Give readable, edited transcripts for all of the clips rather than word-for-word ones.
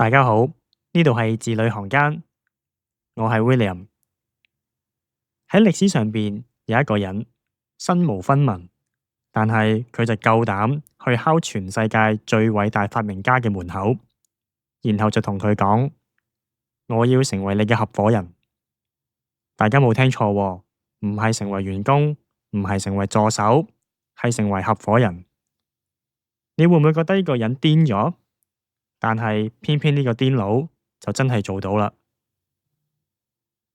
大家好，呢度係字裏行間，我係 William。喺歷史上邊有一個人身無分文，但係佢就夠膽去敲全世界最偉大發明家嘅門口，然後就同佢講：我要成為你嘅合夥人。大家冇聽錯喎，唔係成為員工，唔係成為助手，係成為合夥人。你會唔會覺得呢個人癲咗？但係偏偏呢個癲佬就真係做到啦。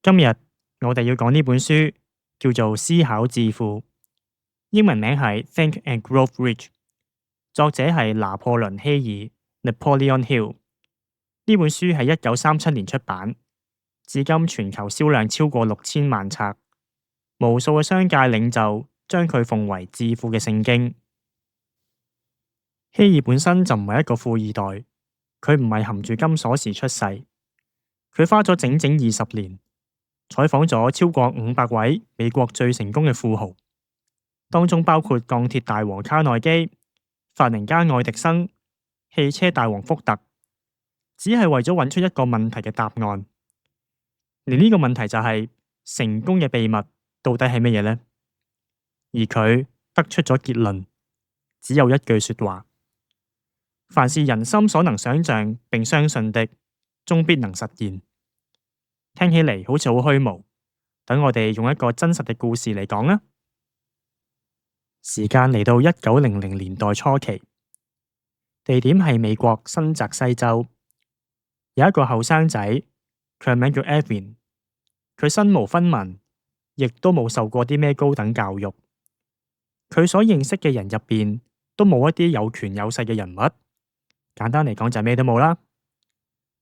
今日我哋要講呢本書叫做《思考致富》，英文名係 Think and Grow Rich， 作者係拿破崙希爾 （Napoleon Hill）。呢本書係1937年出版，至今全球銷量超過6000萬冊，無數嘅商界領袖將佢奉為致富嘅聖經。希爾本身就唔係一個富二代，佢唔係含住金鎖匙出世，佢花咗整整20年，採訪咗超過500位美國最成功嘅富豪，當中包括鋼鐵大王卡內基、發明家愛迪生、汽車大王福特，只係為咗揾出一個問題嘅答案。而呢個問題就係成功嘅秘密到底係乜嘢呢？而佢得出咗結論，只有一句說話：凡是人心所能想象並相信的，終必能實現。聽起嚟好似好虛無，等我哋用一個真實嘅故事嚟講啦。時間嚟到1900年代初期，地點係美國新澤西州，有一個後生仔，佢名叫 Edwin， 佢身無分文，亦都冇受過啲咩高等教育，佢所認識嘅人入邊都冇一啲有權有勢嘅人物，簡單嚟講就係咩都冇啦。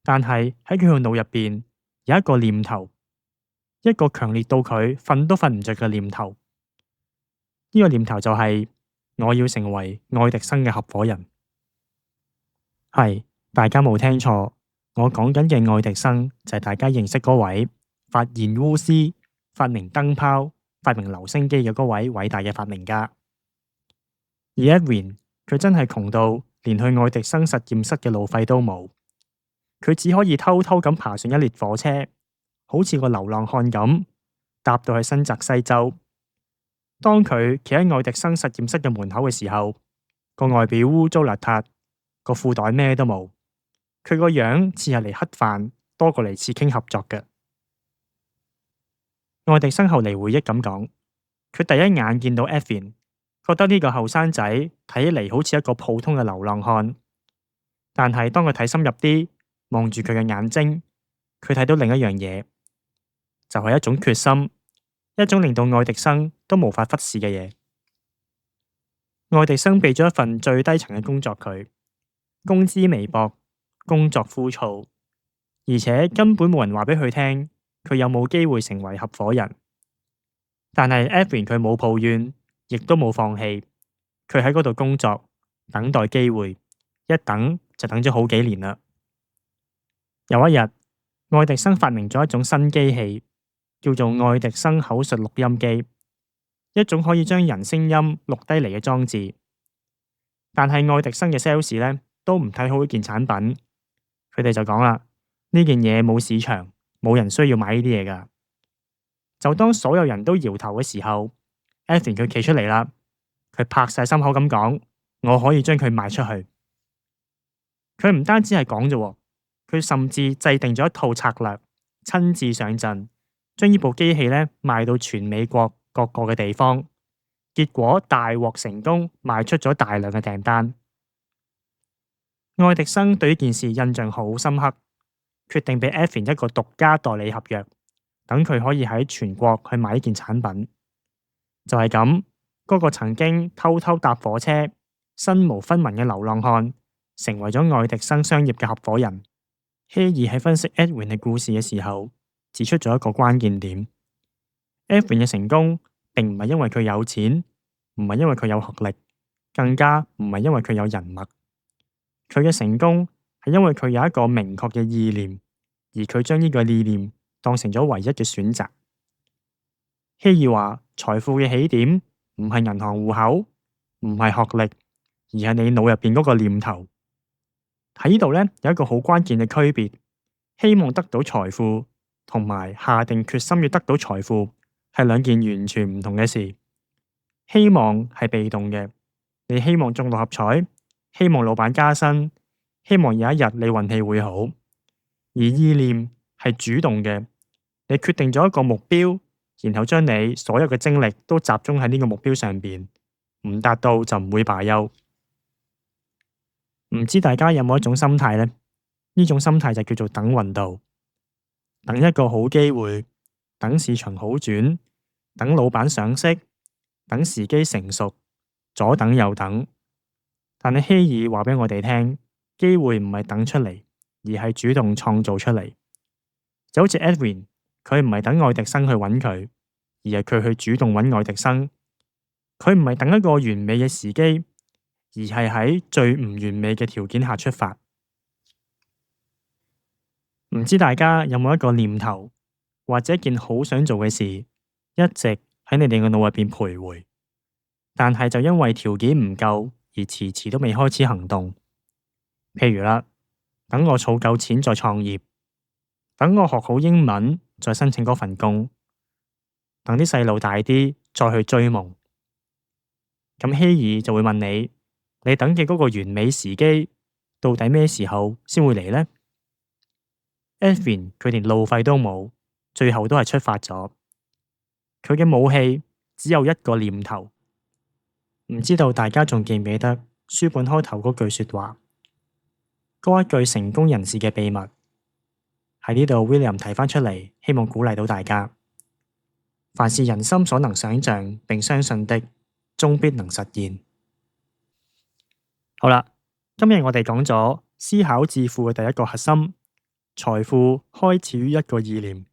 但係喺佢個腦入邊有一個念頭，一個強烈到佢瞓都瞓唔着嘅念頭。呢個念頭就係我要成為愛迪生嘅合夥人。係，大家冇聽錯，我講緊嘅愛迪生就係大家認識嗰位發現鎢絲、發明燈泡、發明留聲機嘅嗰位偉大嘅發明家。而 Edwin 佢真係窮到連去愛迪生實驗室嘅路費都冇，佢只可以偷偷咁爬上一列火車，好似個流浪漢咁搭到去新澤西州。當佢企喺愛迪生實驗室嘅門口嘅時候，個外表污糟邋遢，個褲袋咩都冇，佢個樣似係嚟乞飯多過嚟似傾合作嘅。愛迪生後嚟回憶咁講，佢第一眼見到 Edwin， 覺得呢個後生仔睇起嚟好似一個普通嘅流浪漢，但係當佢睇深入啲，望住佢嘅眼睛，佢睇到另一樣嘢，就係一種決心，一種令到愛迪生都無法忽視嘅嘢。愛迪生俾咗一份最低層嘅工作佢，工資微薄，工作枯燥，而且根本冇人話俾佢聽佢有冇機會成為合夥人。但係 Edwin 佢冇抱怨，亦都冇放棄，佢喺嗰度工作，等待機會，一等就等咗好幾年啦。有一日，愛迪生發明咗一種新機器，叫做愛迪生口述錄音機，一種可以將人聲音錄低嚟嘅裝置。但係愛迪生嘅 sales 呢都唔睇好呢件產品，佢哋就講啦：呢件嘢冇市場，冇人需要買呢啲嘢噶。就當所有人都搖頭嘅時候，Edwin 佢企出嚟啦，佢拍晒心口咁講：我可以將佢賣出去。佢唔單止係講啫，佢甚至制定咗一套策略，親自上陣，將呢部機器呢賣到全美國各個嘅地方，結果大獲成功，賣出咗大量嘅訂單。愛迪生對呢件事印象好深刻，決定俾 Edwin 一個獨家代理合約，等佢可以喺全國去買呢件產品。就係咁，嗰個曾經偷偷搭火車、身無分文嘅流浪漢，成為咗愛迪生商業嘅合夥人。希爾喺分析 Edwin 嘅故事嘅時候，指出咗一個關鍵點：Edwin 嘅成功並唔係因為佢有錢，唔係因為佢有學歷，更加唔係因為佢有人脈。佢嘅成功係因為佢有一個明確嘅意念，而佢將呢個意念當成咗唯一嘅選擇。希爾話：財富嘅起點唔係銀行戶口，唔係學歷，而係你腦入邊嗰個念頭。喺呢度呢，有一個好關鍵嘅區別，希望得到財富同埋下定決心要得到財富係兩件完全唔同嘅事。希望係被動嘅，你希望中六合彩，希望老闆加薪，希望有一日你運氣會好。而意念係主動嘅，你決定咗一個目標，然後將你所有嘅精力都集中喺呢個目標上邊，唔達到就唔會罷休。唔知大家有冇一種心態呢？呢種心態就叫做等運到，等一個好機會，等市場好轉，等老闆賞識，等時機成熟，左等右等。但係希爾話俾我哋聽，機會唔係等出嚟，而係主動創造出嚟。就好似 Edwin， 佢唔係等愛迪生去揾佢，而係佢去主動揾愛迪生。佢唔係等一個完美嘅時機，而係喺最唔完美嘅條件下出發。唔知大家有冇一個念頭，或者一件好想做嘅事，一直喺你哋嘅腦入邊徘徊，但係就因為條件唔夠而遲遲都未開始行動。譬如啦，等我儲夠錢再創業，等我學好英文再申請嗰份工，等啲細路大啲再去追夢。咁希爾就會問你，你等嘅嗰個完美時機到底咩時候先會嚟呢？Edwin 佢連路費都冇，最後都係出發咗。佢嘅武器只有一個念頭。唔知道大家仲記唔記得書本開頭嗰句說話？嗰一句成功人士嘅秘密喺呢度 William 提翻出嚟，希望鼓勵到大家。凡是人心所能想象並相信的，終必能實現。好啦，今日我哋講咗思考致富嘅第一個核心，財富開始於一個意念，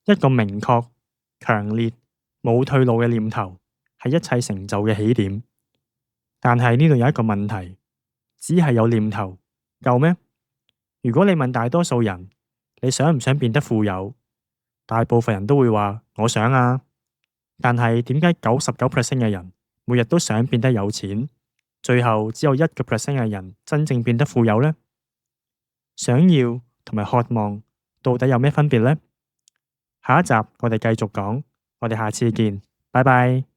一個明確、強烈、冇退路嘅念頭，係一切成就嘅起點。但係呢度有一個問題，只係有念頭夠咩？如果你問大多數人，你想唔想變得富有？大部分人都會話我想啊。但係點解99% 嘅人每日都想變得有錢，最後只有1% 嘅人真正變得富有呢？想要同埋渴望到底有咩分別呢？下一集我哋繼續講，我哋下次見，拜拜。